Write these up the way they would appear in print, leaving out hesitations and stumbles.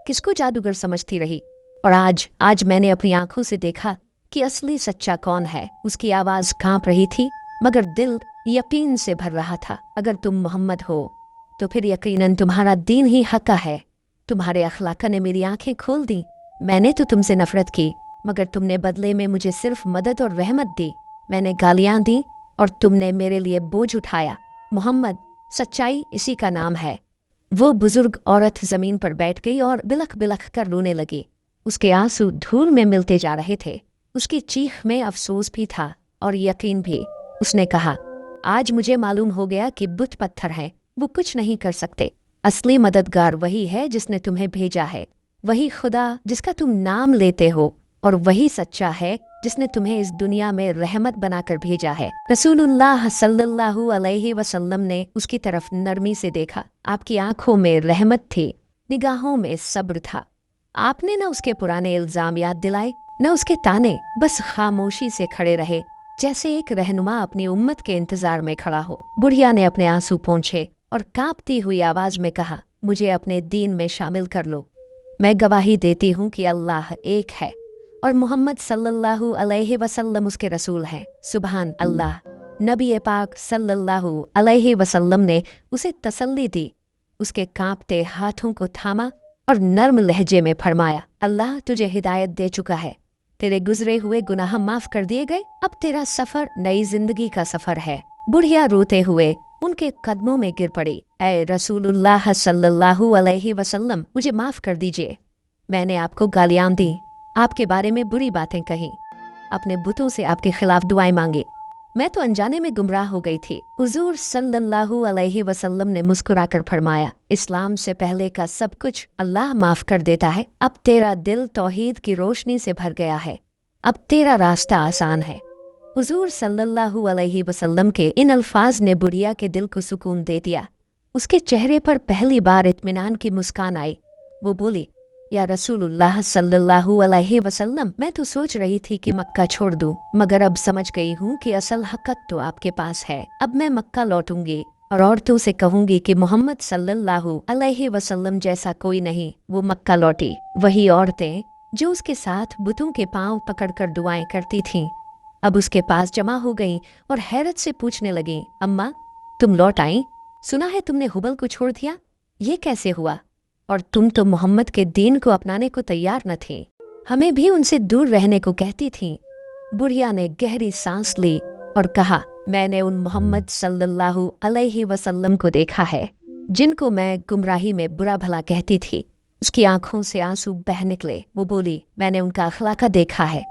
किसको जादूगर समझती रही। और आज मैंने अपनी आंखों से देखा कि असली सच्चा कौन है। उसकी आवाज कांप रही थी मगर दिल यकीन से भर रहा था। अगर तुम मोहम्मद हो तो फिर यकीनन तुम्हारा दीन ही हक है। तुम्हारे अखलाक ने मेरी आंखें खोल दी। मैंने तो तुमसे नफरत की मगर तुमने बदले में मुझे सिर्फ मदद और रहमत दी। मैंने गालियां दी और तुमने मेरे लिए बोझ उठाया। मोहम्मद, सच्चाई इसी का नाम है। वो बुजुर्ग औरत जमीन पर बैठ गई और बिलख बिलख कर रोने लगी। उसके आंसू धूल में मिलते जा रहे थे। उसकी चीख में अफसोस भी था और यकीन भी। उसने कहा, आज मुझे मालूम हो गया कि बुत पत्थर हैं, वो कुछ नहीं कर सकते। असली मददगार वही है जिसने तुम्हें भेजा है, वही खुदा जिसका तुम नाम लेते हो, और वही सच्चा है जिसने तुम्हें इस दुनिया में रहमत बनाकर भेजा है। रसूलुल्लाह सल्लल्लाहु अलैहि वसल्लम ने उसकी तरफ नरमी से देखा। आपकी आंखों में रहमत थी, निगाहों में सब्र था। आपने न उसके पुराने इल्जाम याद दिलाए न उसके ताने, बस खामोशी से खड़े रहे जैसे एक रहनुमा अपनी उम्मत के इंतजार में खड़ा हो। बुढ़िया ने अपने आंसू पोंछे और कांपती हुई आवाज में कहा, मुझे अपने दीन में शामिल कर लो। मैं गवाही देती हूँ कि अल्लाह एक है और मोहम्मद सल्लल्लाहु अलैहि वसल्लम उसके रसूल हैं। सुभान अल्लाह। नबी पाक सल्लल्लाहु अलैहि वसल्लम ने उसे तसल्ली दी, उसके कांपते हाथों को थामा और नर्म लहजे में फरमाया, अल्लाह तुझे हिदायत दे चुका है, तेरे गुजरे हुए गुनाह माफ कर दिए गए। अब तेरा सफर नई जिंदगी का सफर है। बुढ़िया रोते हुए उनके कदमों में गिर पड़ी। ऐ रसूलुल्लाह सल्लल्लाहु अलैहि वसल्लम, मुझे माफ कर दीजिए। मैंने आपको गालियां दी, आपके बारे में बुरी बातें कही, अपने बुतों से आपके खिलाफ दुआएं मांगी। मैं तो अनजाने में गुमराह हो गई थी। हुजूर सल्लल्लाहु अलैहि वसल्लम ने मुस्कुराकर फरमाया, इस्लाम से पहले का सब कुछ अल्लाह माफ कर देता है। अब तेरा दिल तौहीद की रोशनी से भर गया है, अब तेरा रास्ता आसान है। हुजूर सल्लल्लाहु अलैहि वसल्लम के इन अल्फाज ने बुढ़िया के दिल को सुकून दे दिया। उसके चेहरे पर पहली बार इत्मीनान की मुस्कान आई। वो बोली, या रसूलुल्लाह सल्लल्लाहु अलैहि वसल्लम, मैं तो सोच रही थी कि मक्का छोड़ दूं, मगर अब समझ गई हूँ कि असल हक़त तो आपके पास है। अब मैं मक्का लौटूंगी और औरतों से कहूंगी कि मोहम्मद सल्लल्लाहु अलैहि वसल्लम जैसा कोई नहीं। वो मक्का लौटी, वही औरतें जो उसके साथ बुतों के पांव पकड़कर दुआएं करती थीं, अब उसके पास जमा हो गईं और हैरत से पूछने लगीं, अम्मा तुम लौट आई? सुना है तुमने हुबल को छोड़ दिया, ये कैसे हुआ? और तुम तो मोहम्मद के दीन को अपनाने को तैयार न थे, हमें भी उनसे दूर रहने को कहती थीं। बुढ़िया ने गहरी सांस ली और कहा, मैंने उन मोहम्मद सल्लल्लाहु अलैहि वसल्लम को देखा है जिनको मैं गुमराही में बुरा भला कहती थी। उसकी आंखों से आंसू बह निकले। वो बोली, मैंने उनका अखलाका देखा है,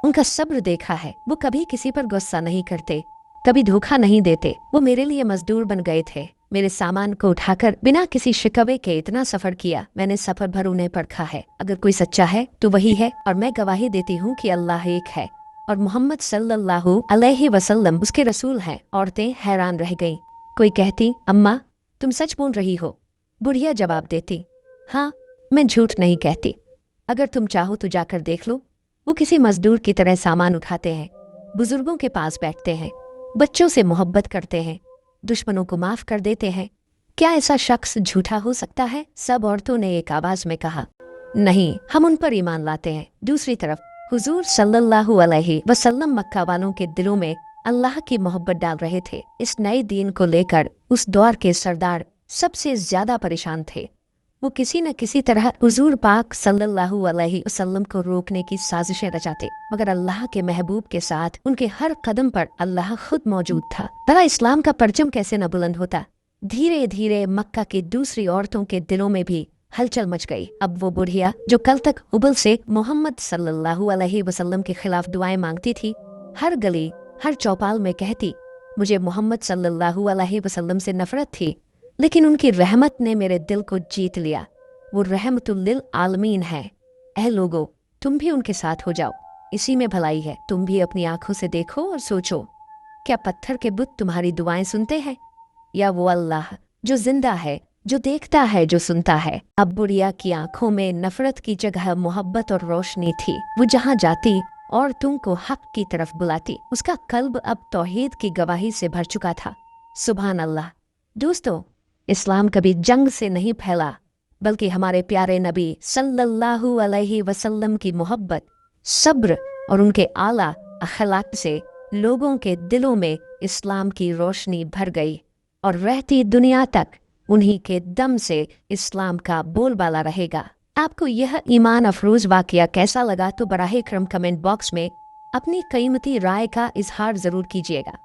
उनका सब्र देखा है। वो कभी किसी पर गुस्सा नहीं करते, कभी धोखा नहीं देते। वो मेरे लिए मजदूर बन गए थे, मेरे सामान को उठाकर बिना किसी शिकवे के इतना सफर किया। मैंने सफर भर उन्हें परखा है। अगर कोई सच्चा है तो वही है, और मैं गवाही देती हूँ कि अल्लाह एक है और मोहम्मद सल्लल्लाहु अलैहि वसल्लम उसके रसूल हैं। औरतें हैरान रह गईं। कोई कहती, अम्मा तुम सच बोल रही हो? बुढ़िया जवाब देती, हाँ, मैं झूठ नहीं कहती। अगर तुम चाहो तो जाकर देख लो। वो किसी मजदूर की तरह सामान उठाते हैं, बुजुर्गों के पास बैठते हैं, बच्चों से मोहब्बत करते हैं, दुश्मनों को माफ कर देते हैं। क्या ऐसा शख्स झूठा हो सकता है? सब औरतों ने एक आवाज में कहा, नहीं, हम उन पर ईमान लाते हैं। दूसरी तरफ हुजूर सल्लल्लाहु अलैहि वसल्लम मक्का वालों के दिलों में अल्लाह की मोहब्बत डाल रहे थे। इस नए दीन को लेकर उस दौर के सरदार सबसे ज्यादा परेशान थे। वो किसी न किसी तरह हुजूर पाक सल्लल्लाहु अलैहि वसल्लम को रोकने की साजिशें रचाते, मगर अल्लाह के महबूब के साथ उनके हर कदम पर अल्लाह खुद मौजूद था। भला इस्लाम का परचम कैसे न बुलंद होता। धीरे धीरे मक्का की दूसरी औरतों के दिलों में भी हलचल मच गई। अब वो बुढ़िया जो कल तक हुबल से मोहम्मद सल्लल्लाहु अलैहि वसल्लम के खिलाफ दुआएं मांगती थी, हर गली हर चौपाल में कहती, मुझे मोहम्मद सल्लल्लाहु अलैहि वसल्लम से नफरत थी, लेकिन उनकी रहमत ने मेरे दिल को जीत लिया। वो रहमतुल लिल आलमीन है। ऐ लोगो, तुम भी उनके साथ हो जाओ, इसी में भलाई है। तुम भी अपनी आंखों से देखो और सोचो, क्या पत्थर के बुत तुम्हारी दुआएं सुनते हैं, या वो अल्लाह जो जिंदा है, जो देखता है, जो सुनता है? अब बुढ़िया की आंखों में नफरत की जगह मोहब्बत और रोशनी थी। वो जहाँ जाती और तुमको हक की तरफ बुलाती। उसका कल्ब अब तौहीद की गवाही से भर चुका था। सुभान अल्लाह। दोस्तों, इस्लाम कभी जंग से नहीं फैला, बल्कि हमारे प्यारे नबी सल्लल्लाहु अलैहि वसल्लम की मोहब्बत, सब्र और उनके आला अखलाक से लोगों के दिलों में इस्लाम की रोशनी भर गई और रहती दुनिया तक उन्हीं के दम से इस्लाम का बोलबाला रहेगा। आपको यह ईमान अफरोज वाकया कैसा लगा तो बराह करम कमेंट बॉक्स में अपनी कीमती राय का इजहार जरूर कीजिएगा।